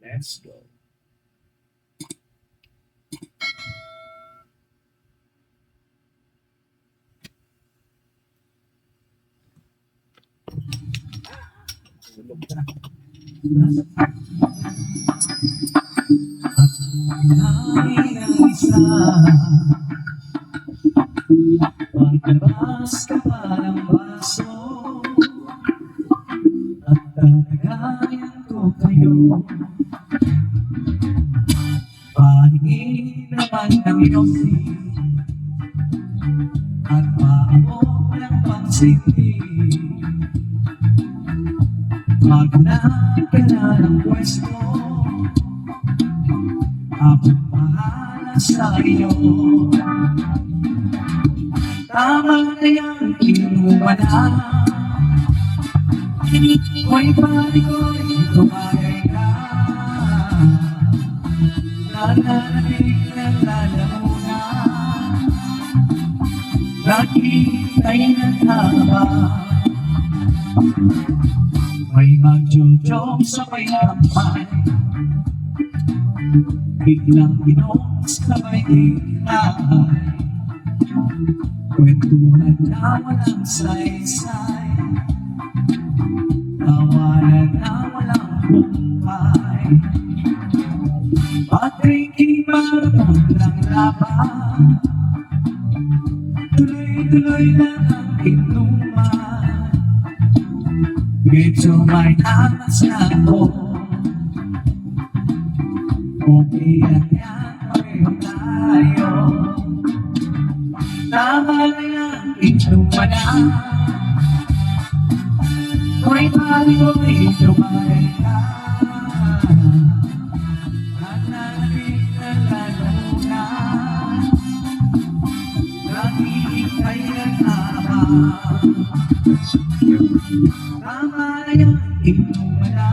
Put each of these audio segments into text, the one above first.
Let's go. Tulog ka na. Ay ang isa, paglabas ka pa ng baso, at tatagayan ko kayo. Paningin naman ng yosi, at paabot ng pangsindi. Maghanap ka na ng pwesto, akong bahala sa iyo. Tama na yan, inuwa na. Hoy pari ko'y tumagay ka. Nananabig na lalamuna, naghihintay ng haba. May magjojong sabay kampay, biglang inom sabay tingay. Kwentuhan na walang saysay, tawanan na walang bumpay. Patricky marathon lang laban, tuloy-tuloy lang ang inuman. Medyo may tamas na ako, okay lang yan, pareho tayo. Tama na yan, inuman na. Hoy pari ko'y tumagay ka. Nananabig na laluna, naghihintay ng haba. Tama na yan, inuman na.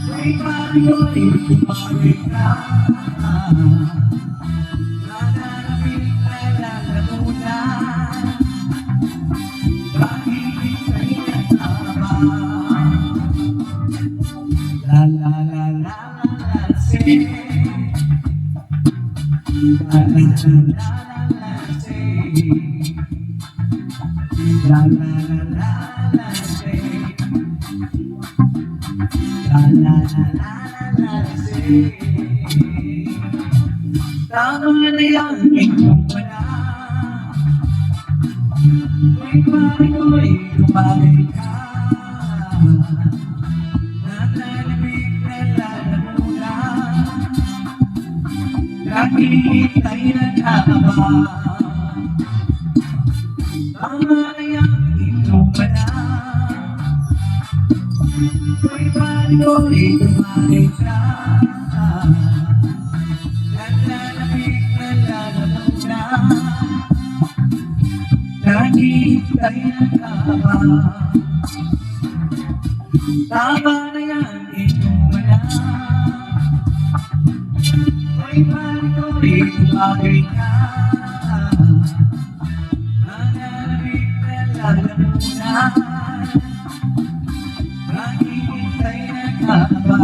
Hoy pari ko'y tumagay ka. Nananabig na laluna, naghihintay ng haba. La la la la la say, la la la la say, la la la la say, la la la say. Tama na yan, inyong wala. Hoy pari ko'y tumagay ka. Nananabig na lalamuna, naghihintay ng haba. Tama na yan, inyong wala. Hoy pari ko'y tumagay ka. Nananabig na lalamuna, naghihintay ng haba. Tama na yan, inyong wala. Hoy pari ko'y tumagay ka. Nananabig na lalamuna, naghihintay ng haba.